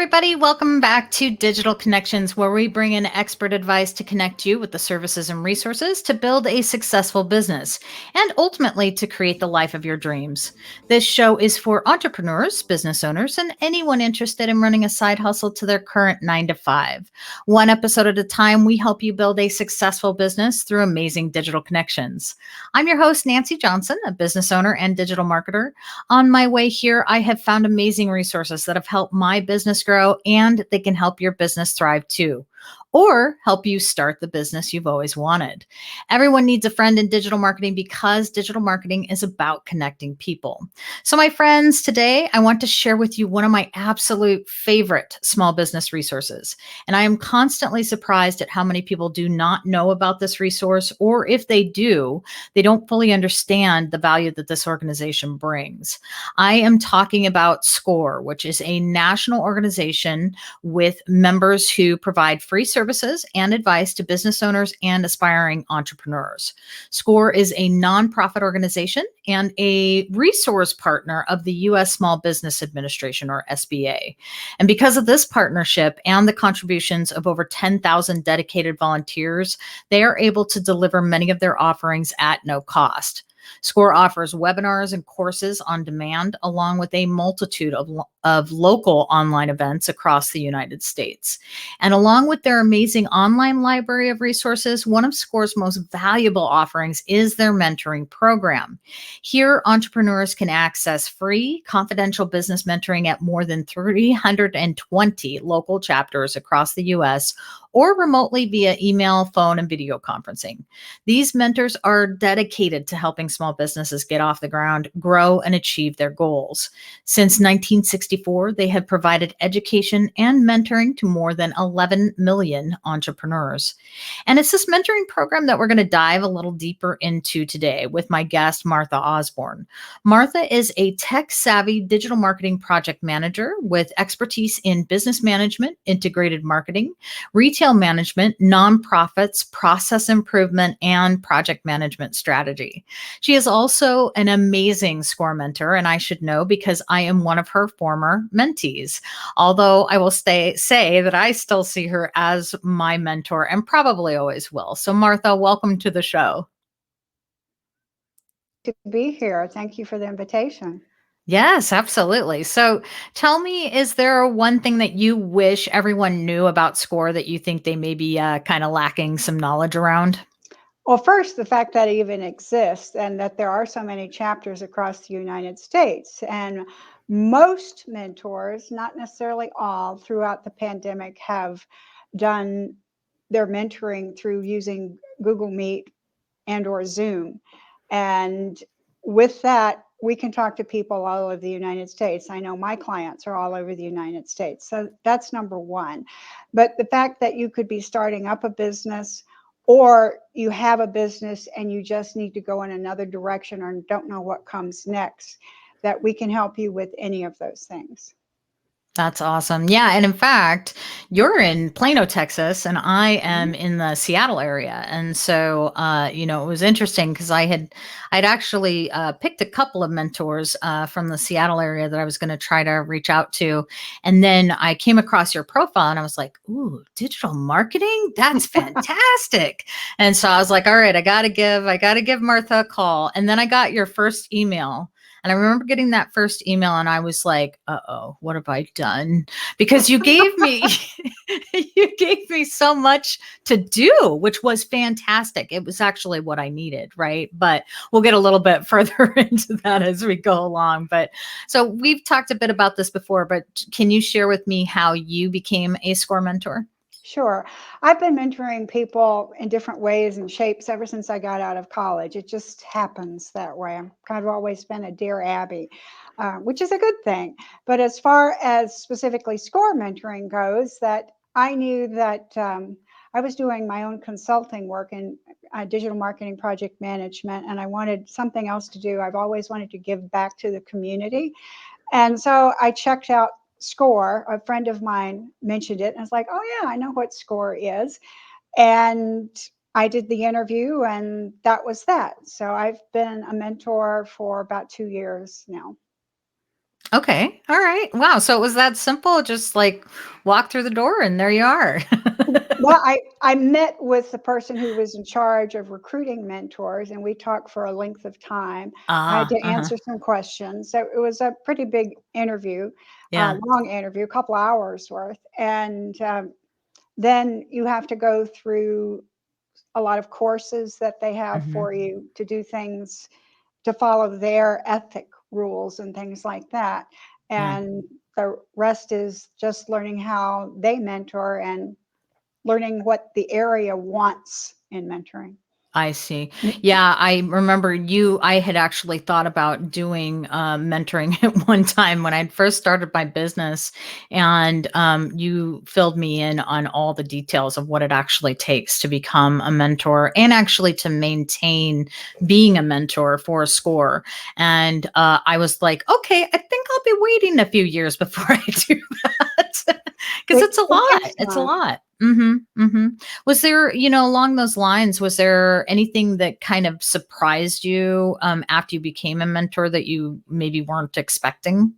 everybody. Welcome back to Digital Connections, where we bring in expert advice to connect you with the services and resources to build a successful business and ultimately to create the life of your dreams. This show is for entrepreneurs, business owners, and anyone interested in running a side hustle to their current 9 to 5. One episode at a time, we help you build a successful business through amazing digital connections. I'm your host, Nancee Johnson, a business owner and digital marketer. On my way here, I have found amazing resources that have helped my business grow, and they can help your business thrive too, or help you start the business you've always wanted. Everyone needs a friend in digital marketing because digital marketing is about connecting people. So, my friends, today I want to share with you one of my absolute favorite small business resources. And I am constantly surprised at how many people do not know about this resource, or if they do, they don't fully understand the value that this organization brings. I am talking about SCORE, which is a national organization with members who provide free services and advice to business owners and aspiring entrepreneurs. SCORE is a nonprofit organization and a resource partner of the U.S. Small Business Administration, or SBA. And because of this partnership and the contributions of over 10,000 dedicated volunteers, they are able to deliver many of their offerings at no cost. SCORE offers webinars and courses on demand, along with a multitude of local online events across the United States. And along with their amazing online library of resources, one of SCORE's most valuable offerings is their mentoring program. Here, entrepreneurs can access free, confidential business mentoring at more than 320 local chapters across the U.S., or remotely via email, phone, and video conferencing. These mentors are dedicated to helping small businesses get off the ground, grow, and achieve their goals. Since 1964, they have provided education and mentoring to more than 11 million entrepreneurs. And it's this mentoring program that we're going to dive a little deeper into today with my guest, Martha Osborn. Martha is a tech-savvy digital marketing project manager with expertise in business management, integrated marketing, retail management, nonprofits, process improvement, and project management strategy. She is also an amazing SCORE mentor, and I should know because I am one of her former mentees. Although I will say that I still see her as my mentor and probably always will. So, Martha, welcome to the show. To be here. Thank you for the invitation. Yes, absolutely. So tell me, is there one thing that you wish everyone knew about SCORE that you think they may be kind of lacking some knowledge around? Well, first, the fact that it even exists and that there are so many chapters across the United States. And most mentors, not necessarily all, throughout the pandemic have done their mentoring through using Google Meet and or Zoom. And with that, we can talk to people all over the United States. I know my clients are all over the United States. So that's number one. But the fact that you could be starting up a business, or you have a business and you just need to go in another direction or don't know what comes next, that we can help you with any of those things. That's awesome. Yeah. And in fact, you're in Plano, Texas, and I am in the Seattle area. And so, it was interesting because I'd actually picked a couple of mentors from the Seattle area that I was going to try to reach out to. And then I came across your profile and I was like, ooh, digital marketing? That's fantastic. And so I was like, all right, I got to give Martha a call. And then I got your first email. And I remember getting that first email and I was like, uh-oh, what have I done? Because you gave me so much to do, which was fantastic. It was actually what I needed, right? But we'll get a little bit further into that as we go along. But so we've talked a bit about this before, but can you share with me how you became a SCORE mentor? Sure. I've been mentoring people in different ways and shapes ever since I got out of college. It just happens that way. I've kind of always been a Dear Abby, which is a good thing. But as far as specifically SCORE mentoring goes, that I knew that I was doing my own consulting work in digital marketing project management, and I wanted something else to do. I've always wanted to give back to the community. And so I checked out SCORE. A friend of mine mentioned it, and I was like, oh, yeah, I know what SCORE is. And I did the interview, and that was that. So I've been a mentor for about 2 years now. Okay. All right. Wow. So it was that simple. Just like walk through the door and there you are. Well, I met with the person who was in charge of recruiting mentors, and we talked for a length of time. I had Ah, to uh-huh. answer some questions. So it was a pretty big interview, Yeah. long interview, a couple hours worth. And then you have to go through a lot of courses that they have Hmm. for you to do things to follow their ethic rules and things like that. Yeah. And the rest is just learning how they mentor and learning what the area wants in mentoring. I see. Yeah, I remember I had actually thought about doing mentoring at one time when I first started my business. And you filled me in on all the details of what it actually takes to become a mentor and actually to maintain being a mentor for a score. And I was like, okay, I think I'll be waiting a few years before I do that. Because it's a It lot. takes It's a time. lot. Was there, along those lines, was there anything that kind of surprised you after you became a mentor that you maybe weren't expecting?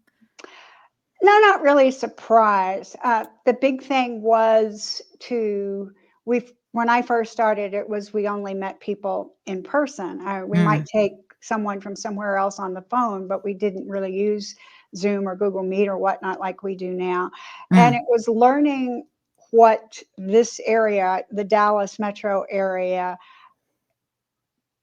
No, not really surprised. The big thing was when I first started, it was we only met people in person. We might Mm, take someone from somewhere else on the phone, but we didn't really use Zoom or Google Meet or whatnot like we do now. And it mm, was learning what this area, the Dallas metro area,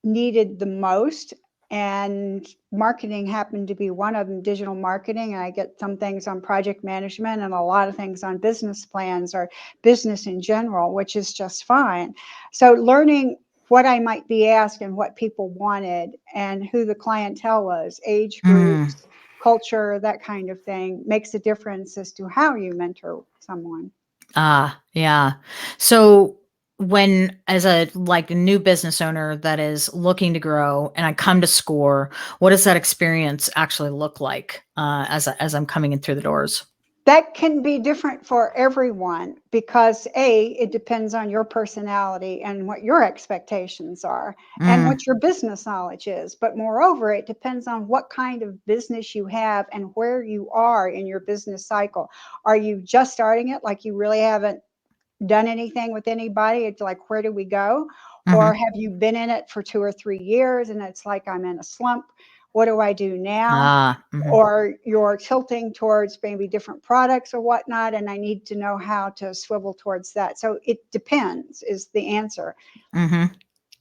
needed the most, and marketing happened to be one of them, digital marketing. And I get some things on project management and a lot of things on business plans or business in general, which is just fine. So learning what I might be asked and what people wanted and who the clientele was, age mm. groups, culture, that kind of thing, makes a difference as to how you mentor someone. Ah, yeah. So when as a like a new business owner that is looking to grow and I come to score, what does that experience actually look like as I'm coming in through the doors? That can be different for everyone because it depends on your personality and what your expectations are and Mm, what your business knowledge is. But moreover, it depends on what kind of business you have and where you are in your business cycle. Are you just starting it, like you really haven't done anything with anybody? It's like, where do we go? Or mhm. have you been in it for 2 or 3 years and it's like, I'm in a slump? What do I do now? Ah, mhm. Or you're tilting towards maybe different products or whatnot, and I need to know how to swivel towards that. So it depends, is the answer. Mhm.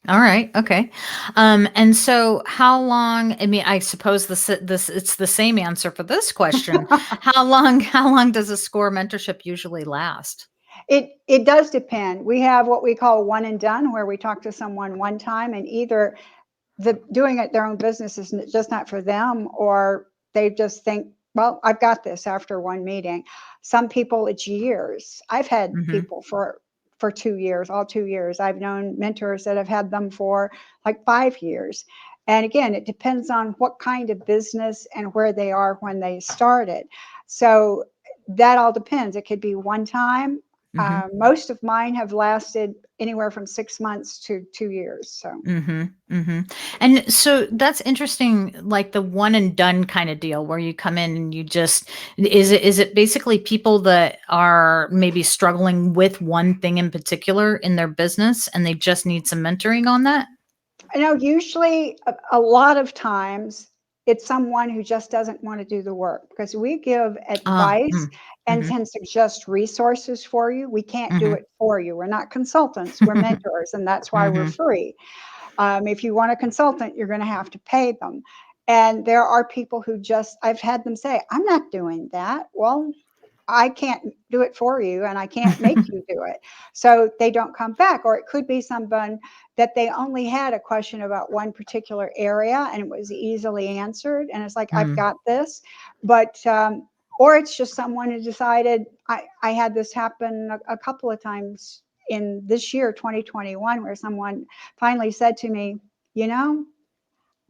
All right. Okay. And so how long, I mean, I suppose this it's the same answer for this question. How long does a score mentorship usually last? It does depend. We have what we call one and done, where we talk to someone one time, and either doing it their own business is just not for them, or they just think, well, I've got this after one meeting. Some people it's years. I've had Mhm. people for 2 years, all 2 years. I've known mentors that have had them for like 5 years. And again, it depends on what kind of business and where they are when they started. So that all depends. It could be one time. Mhm. Most of mine have lasted anywhere from 6 months to 2 years. So Mhm. Mhm. And so that's interesting, like the one and done kind of deal where you come in and you just is it basically people that are maybe struggling with one thing in particular in their business and they just need some mentoring on that? Usually a lot of times it's someone who just doesn't want to do the work, because we give Ah, advice mm. and Mhm. can suggest resources for you. We can't do Mhm. it for you. We're not consultants, we're mentors, and that's why we're Mhm. free. If you want a consultant, you're going to have to pay them. And there are people who I've had them say, I'm not doing that. Well, I can't do it for you and I can't make you do it. So they don't come back. Or it could be someone that they only had a question about one particular area and it was easily answered. And it's like, I've Mm. got this. But, or it's just someone who decided, I had this happen a couple of times in this year, 2021, where someone finally said to me, you know,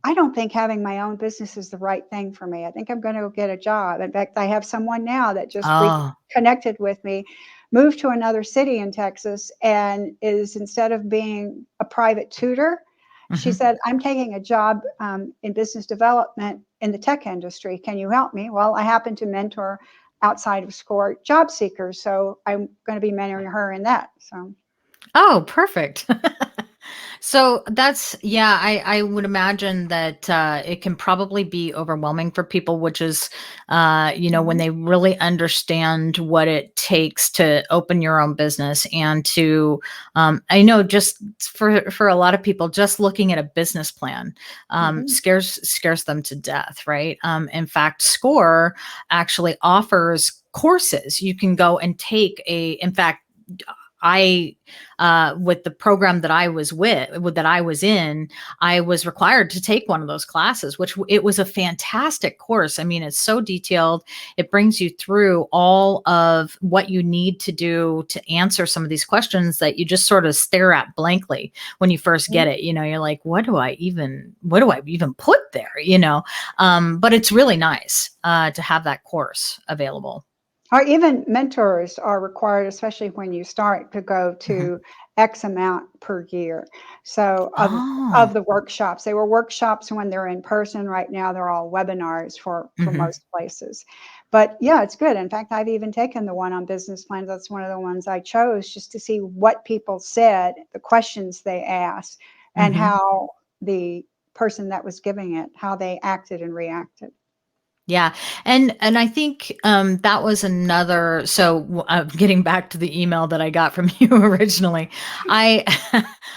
I don't think having my own business is the right thing for me. I think I'm going to go get a job. In fact, I have someone now that just Oh. reconnected with me, moved to another city in Texas, and is, instead of being a private tutor, She Hmm. said, I'm taking a job in business development in the tech industry. Can you help me? Well, I happen to mentor outside of SCORE job seekers, so I'm going to be mentoring her in that. So, Oh, perfect. So that's, yeah, I would imagine that it can probably be overwhelming for people, which is, when mhm, they really understand what it takes to open your own business and to, I know just for a lot of people, just looking at a business plan mhm, scares them to death, right? In fact, SCORE actually offers courses you can go and take in fact, I with the program that I was in, I was required to take one of those classes, which it was a fantastic course. I mean, it's so detailed. It brings you through all of what you need to do to answer some of these questions that you just sort of stare at blankly when you first mhm. get it. You're like, what do I even put there? But it's really nice to have that course available. Or even mentors are required, especially when you start, to go Mhm. to X amount per year. So Oh. of the workshops, they were workshops when they're in person. Right now, they're all webinars for Hmm. most places. But yeah, it's good. In fact, I've even taken the one on business plans. That's one of the ones I chose just to see what people said, the questions they asked, and Hmm. how the person that was giving it, how they acted and reacted. Yeah, and I think that was another. So getting back to the email that I got from you originally, I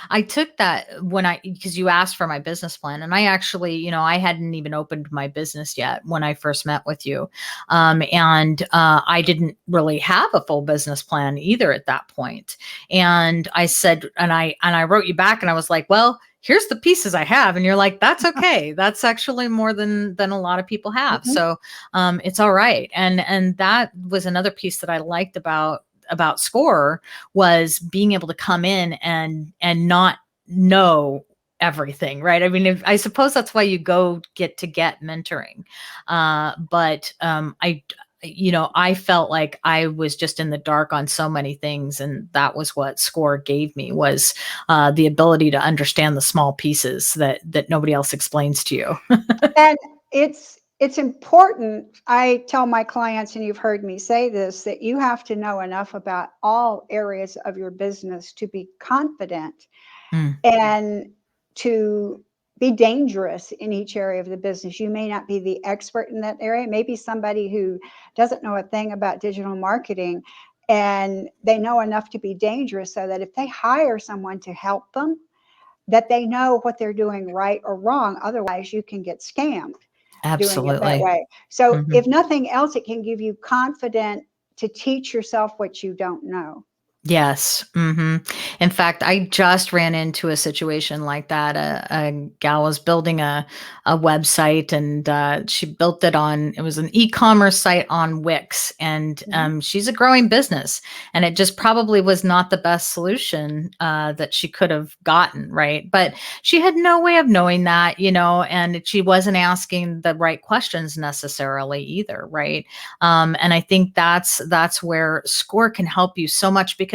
I took that when I because you asked for my business plan, and I actually, I hadn't even opened my business yet when I first met with you, and I didn't really have a full business plan either at that point. And I said, and I wrote you back, and I was like, well, here's the pieces I have. And you're like, that's okay. That's actually more than a lot of people have. Mhm. So it's all right. And that was another piece that I liked about SCORE was being able to come in and not know everything, right? I mean, I suppose that's why you get mentoring. But I felt like I was just in the dark on so many things, and that was what SCORE gave me was the ability to understand the small pieces that nobody else explains to you. And it's important. I tell my clients, and you've heard me say this, that you have to know enough about all areas of your business to be confident Mm, and to be dangerous in each area of the business. You may not be the expert in that area. Maybe somebody who doesn't know a thing about digital marketing, and they know enough to be dangerous so that if they hire someone to help them, that they know what they're doing right or wrong. Otherwise, you can get scammed doing it that absolutely. way. So, Mhm. if nothing else, it can give you confidence to teach yourself what you don't know. Yes. In fact, I just ran into a situation like that. A gal was building a website, and she built it was an e-commerce site on Wix. And Mhm. she's a growing business. And it just probably was not the best solution that she could have gotten. Right. But she had no way of knowing that, and she wasn't asking the right questions necessarily either. Right. And I think that's where SCORE can help you so much because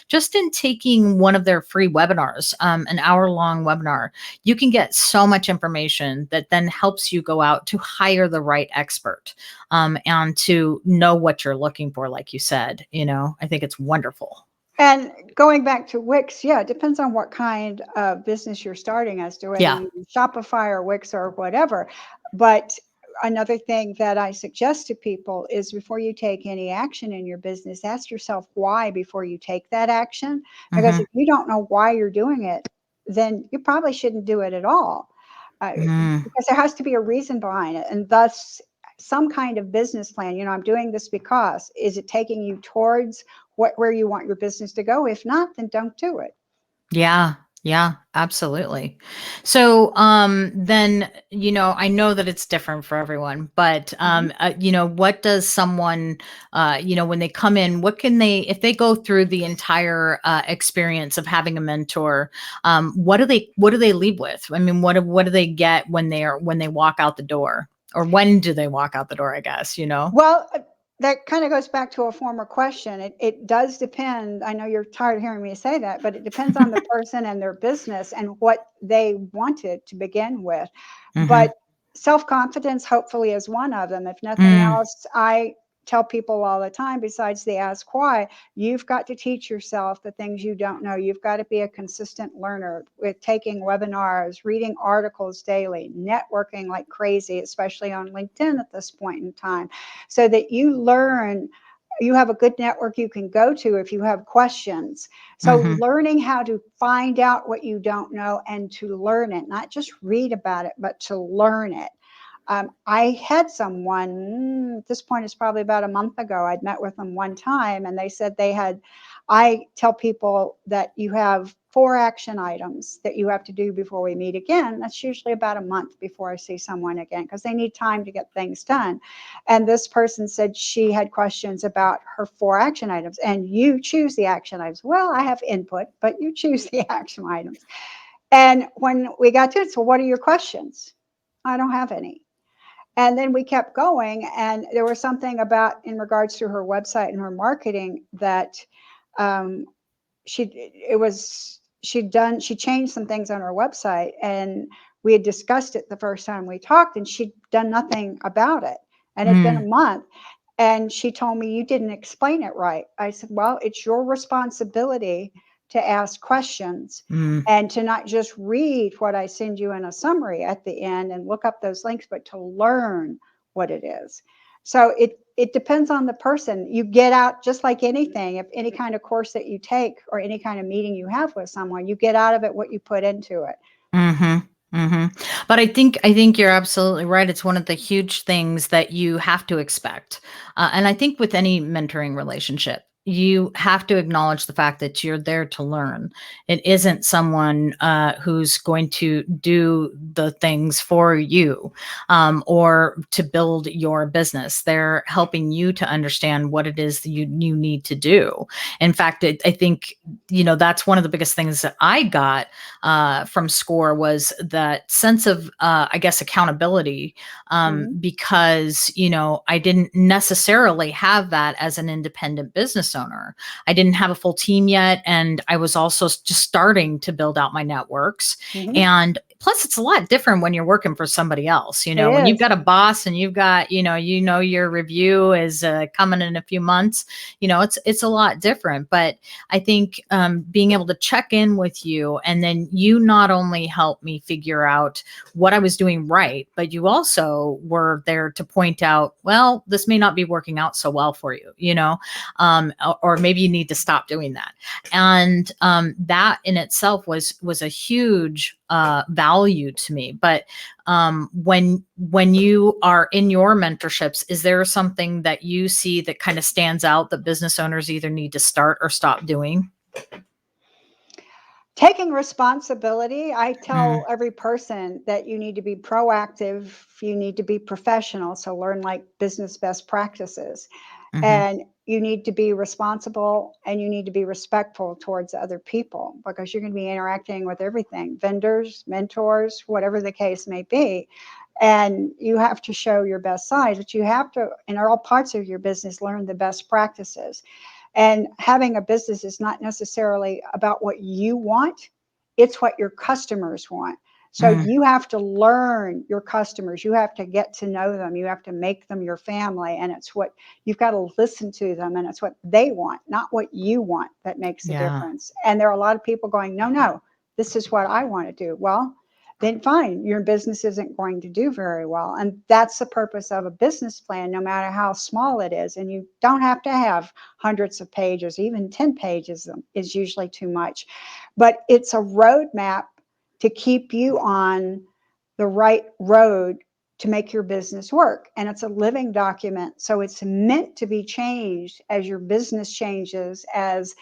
just in taking one of their free webinars, an hour-long webinar, you can get so much information that then helps you go out to hire the right expert, and to know what you're looking for, like you said. I think it's wonderful. And going back to Wix, yeah, it depends on what kind of business you're starting as to whether Yeah. you use Shopify or Wix or whatever. But another thing that I suggest to people is before you take any action in your business, ask yourself why before you take that action. Because Hmm. if you don't know why you're doing it, then you probably shouldn't do it at all. Mm. Because there has to be a reason behind it. And thus, some kind of business plan. I'm doing this because, is it taking you towards where you want your business to go? If not, then don't do it. Yeah, yeah, absolutely. So, then, I know that it's different for everyone, but, Mhm. what does someone, when they come in, if they go through the entire experience of having a mentor, what do they leave with? I mean, what do they get when they walk out the door, or when do they walk out the door? I guess. Well, that kind of goes back to a former question. It does depend. I know you're tired of hearing me say that, but it depends on the person and their business and what they wanted to begin with. Mm-hmm. But self-confidence hopefully is one of them. If nothing Mm, else, I tell people all the time, besides the ask why, you've got to teach yourself the things you don't know. You've got to be a consistent learner with taking webinars, reading articles daily, networking like crazy, especially on LinkedIn at this point in time, so that you learn. You have a good network you can go to if you have questions. So mm-hmm. learning how to find out what you don't know and to learn it, not just read about it, but to learn it. I had someone, at this point, it's probably about a month ago, I'd met with them one time, and they said they had, I tell people that you have 4 action items that you have to do before we meet again. That's usually about a month before I see someone again, because they need time to get things done. And this person said she had questions about her 4 action items, and you choose the action items. Well, I have input, but you choose the action items. And when we got to it, so what are your questions? I don't have any. And then we kept going, and there was something about in regards to her website and her marketing that um, she changed some things on her website, and we had discussed it the first time we talked, and she'd done nothing about it, and it'd been a Mm, month. And she told me, you didn't explain it right. I said, well, it's your responsibility to ask questions mm, and to not just read what I send you in a summary at the end and look up those links, but to learn what it is. So it depends on the person. You get out just like anything. If any kind of course that you take or any kind of meeting you have with someone, you get out of it what you put into it. mm-hmm. Mm-hmm. But I think you're absolutely right. It's one of the huge things that you have to expect. And I think with any mentoring relationship, you have to acknowledge the fact that you're there to learn. It isn't someone who's going to do the things for you, or to build your business. They're helping you to understand what it is that you need to do. In fact, I think, that's one of the biggest things that I got from SCORE was that sense of, I guess, accountability, Mm-hmm. because, I didn't necessarily have that as an independent business owner. I didn't have a full team yet. And I was also just starting to build out my networks. Mm-hmm. And plus, it's a lot different when you're working for somebody else. It When you've is. got a boss and you've got, your review is coming in a few months, it's a lot different. But I think being able to check in with you, and then you not only help me figure out what I was doing right, but you also were there to point out, well, this may not be working out so well for you, or maybe you need to stop doing that. And that in itself was a huge value to me. But when you are in your mentorships, is there something that you see that kind of stands out that business owners either need to start or stop doing? Taking responsibility, I tell Mm, every person that you need to be proactive, you need to be professional, so learn like business best practices. mhm, And you need to be responsible and you need to be respectful towards other people, because you're going to be interacting with everything, vendors, mentors, whatever the case may be. And you have to show your best side, but you have to, in all parts of your business, learn the best practices. And having a business is not necessarily about what you want, it's what your customers want. So mm, you have to learn your customers. You have to get to know them. You have to make them your family. And it's what you've got to listen to them. And it's what they want, not what you want, that makes a yeah. difference. And there are a lot of people going, no, no, this is what I want to do. Well, then fine, your business isn't going to do very well. And that's the purpose of a business plan, no matter how small it is. And you don't have to have hundreds of pages, even 10 pages is usually too much. But it's a roadmap to keep you on the right road to make your business work. And it's a living document. So it's meant to be changed as your business changes, as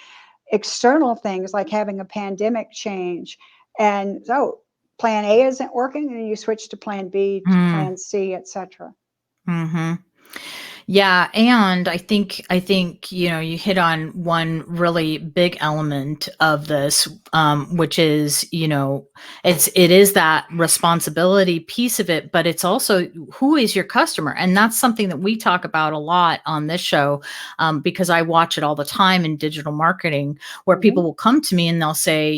external things like having a pandemic change. And so plan A isn't working, and you switch to plan B, to Mm, plan C, etc. mhm. Yeah, and I think you hit on one really big element of this, which is it is that responsibility piece of it, but it's also who is your customer, and that's something that we talk about a lot on this show, because I watch it all the time in digital marketing, where people Mhm. will come to me and they'll say,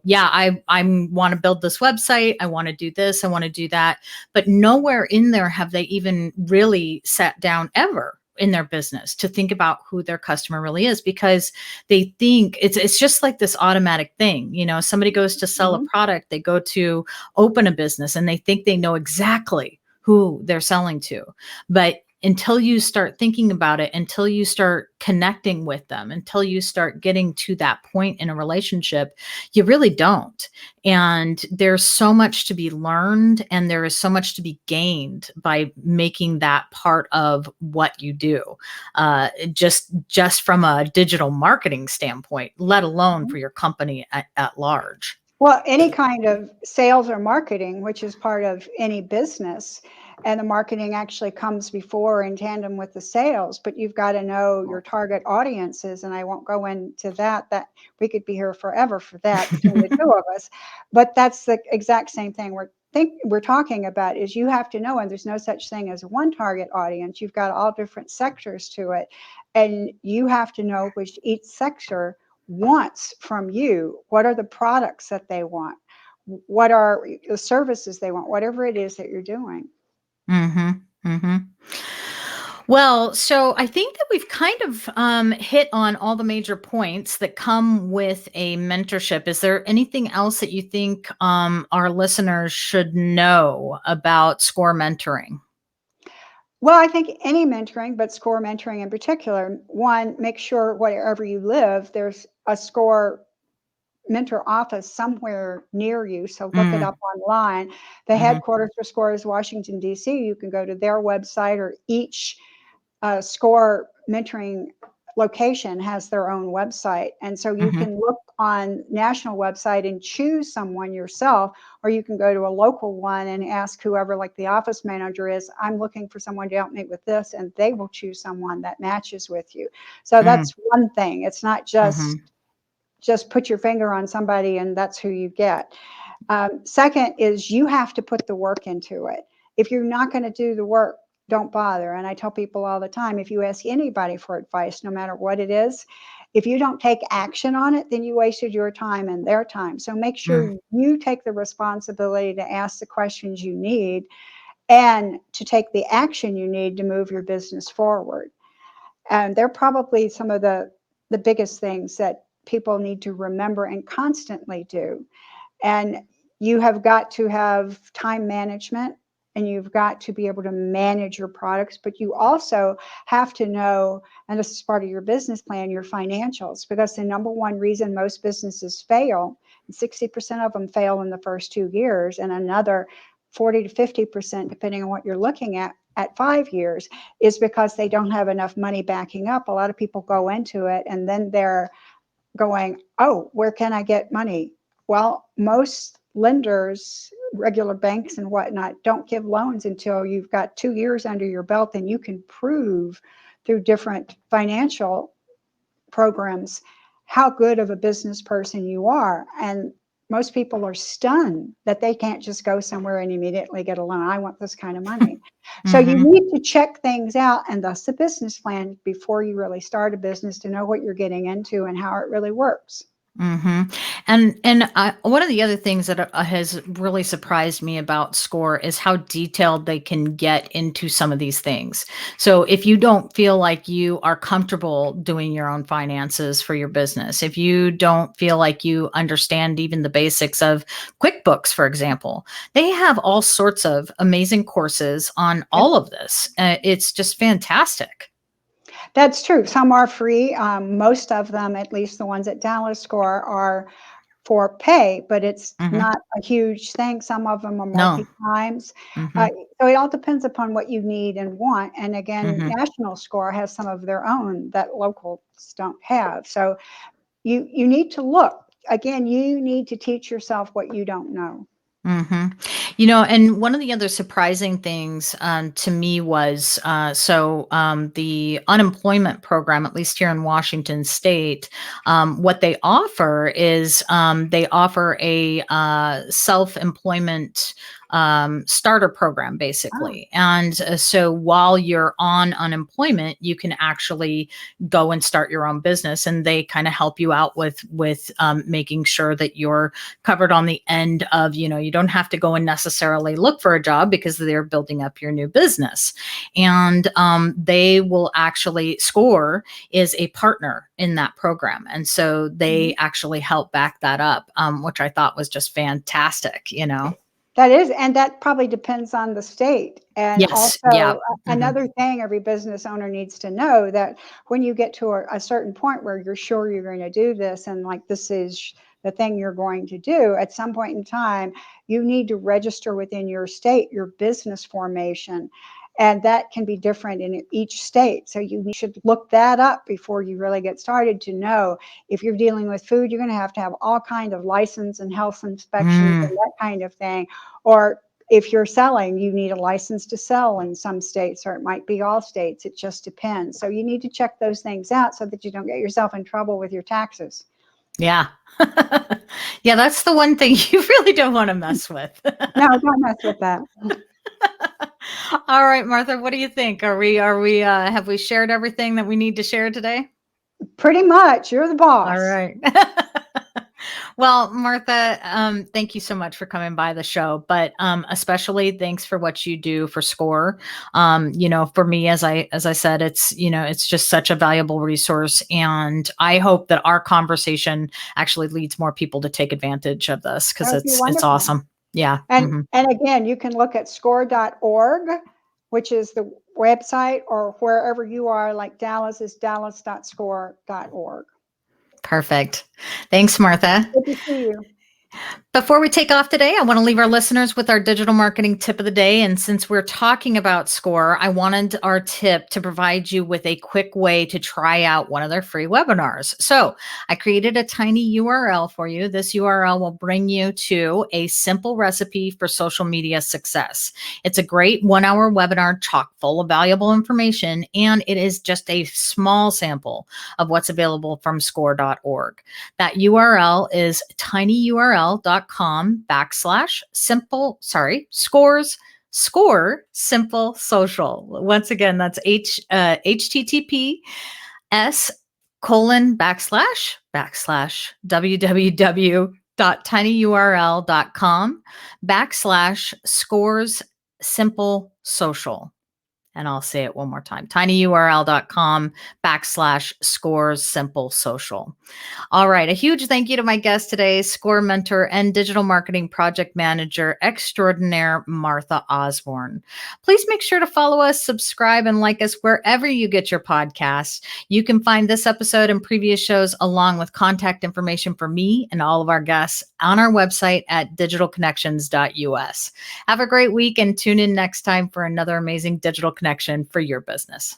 yeah, I want to build this website, I want to do this, I want to do that, but nowhere in there have they even really sat down ever in their business to think about who their customer really is, because they think it's just like this automatic thing. Somebody goes to sell a Mhm. product, they go to open a business, and they think they know exactly who they're selling to. But until you start thinking about it, until you start connecting with them, until you start getting to that point in a relationship, you really don't. And there's so much to be learned, and there is so much to be gained by making that part of what you do, just from a digital marketing standpoint, let alone Mhm. for your company at large. Well, any kind of sales or marketing, which is part of any business, and the marketing actually comes before in tandem with the sales, but you've got to know your target audiences, and I won't go into that. That we could be here forever for that between the two of us. But that's the exact same thing we're talking about is you have to know, and there's no such thing as one target audience. You've got all different sectors to it, and you have to know which each sector wants from you. What are the products that they want? What are the services they want? Whatever it is that you're doing. Mm-hmm. Mm-hmm. Well, so I think that we've kind of hit on all the major points that come with a mentorship. Is there anything else that you think our listeners should know about SCORE mentoring? Well, I think any mentoring, but SCORE mentoring in particular, one, make sure wherever you live, there's a SCORE mentor office somewhere near you. So look it Mm, up online. The mhm, headquarters for SCORE is Washington, D.C. You can go to their website, or each SCORE mentoring location has their own website. And so you mhm, can look on national website and choose someone yourself, or you can go to a local one and ask whoever, like the office manager is, I'm looking for someone to help me with this, and they will choose someone that matches with you. So mm, that's one thing. It's not mhm, just put your finger on somebody and that's who you get. Second is you have to put the work into it. If you're not going to do the work, don't bother. And I tell people all the time, if you ask anybody for advice, no matter what it is, if you don't take action on it, then you wasted your time and their time. So make mm, sure you take the responsibility to ask the questions you need and to take the action you need to move your business forward. And they're probably some of the biggest things that people need to remember and constantly do. And you have got to have time management, and you've got to be able to manage your products, but you also have to know, and this is part of your business plan, your financials, because the number one reason most businesses fail, 60% of them fail in the first 2 years, and another 40 to 50%, depending on what you're looking at 5 years, is because they don't have enough money backing up. A lot of people go into it and then they're going, oh, where can I get money? Well, most lenders, regular banks and whatnot, don't give loans until you've got 2 years under your belt and you can prove through different financial programs how good of a business person you are. And most people are stunned that they can't just go somewhere and immediately get a loan. I want this kind of money. So you mhm. need to check things out, and thus the business plan before you really start a business, to know what you're getting into and how it really works. And one of the other things that has really surprised me about SCORE is how detailed they can get into some of these things. So if you don't feel like you are comfortable doing your own finances for your business, if you don't feel like you understand even the basics of QuickBooks, for example, they have all sorts of amazing courses on Yep. all of this. It's just fantastic. That's true. Some are free. Most of them, at least the ones at Dallas Score, are for pay, but it's Hmm. not a huge thing. Some of them are No. multi-times. Uh, Hmm. so it all depends upon what you need and want. And again, Hmm. National Score has some of their own that locals don't have. So you need to look. Again, you need to teach yourself what you don't know. hmm And one of the other surprising things to me was the unemployment program, at least here in Washington State, what they offer is they offer a self-employment starter program, Oh, basically. And so while you're on unemployment, you can actually go and start your own business, and they kind of help you out with making sure that you're covered on the end of, you don't have to go and necessarily look for a job because they're building up your new business. And they will actually, SCORE is a partner in that program. And so mhm. they actually help back that up, which I thought was just fantastic. That is, and that probably depends on the state. And Yes. Yeah. also, hmm another thing every business owner needs to know, that when you get to a certain point where you're sure you're going to do this, and like this is the thing you're going to do, at some point in time, you need to register within your state your business formation. And that can be different in each state. So you should look that up before you really get started, to know if you're dealing with food, you're going to have all kind of license and health inspections and Mm, that kind of thing. Or if you're selling, you need a license to sell in some states, or it might be all states. It just depends. So you need to check those things out so that you don't get yourself in trouble with your taxes. yeah. Yeah, that's the one thing you really don't want to mess with. No, don't mess with that. All right, Martha, what do you think? Are we have we shared everything that we need to share today? Pretty much. You're the All boss. right. Well, Martha, thank you so much for coming by the show, but especially thanks for what you do for SCORE. For me, as I said, it's just such a valuable resource, and I hope that our conversation actually leads more people to take advantage of this, That because would be it's wonderful. awesome. Yeah. And again, you can look at score.org, which is the website, or wherever you are, like Dallas is dallas.score.org. Perfect. Thanks, Martha. Good to see you. Before we take off today, I want to leave our listeners with our digital marketing tip of the day. And since we're talking about SCORE, I wanted our tip to provide you with a quick way to try out one of their free webinars. So I created a tiny URL for you. This URL will bring you to a simple recipe for social media success. It's a great 1 hour webinar chock full of valuable information, and it is just a small sample of what's available from score.org. That URL is tinyurl.com/score simple social. Once again, that's https://www.tinyurl.com/scores simple social. And I'll say it one more time, tinyurl.com/scores simple social. All right. A huge thank you to my guest today, SCORE mentor and digital marketing project manager extraordinaire, Martha Osborn. Please make sure to follow us, subscribe, and like us wherever you get your podcasts. You can find this episode and previous shows, along with contact information for me and all of our guests, on our website at digitalconnections.us. Have a great week, and tune in next time for another amazing digital connection for your business.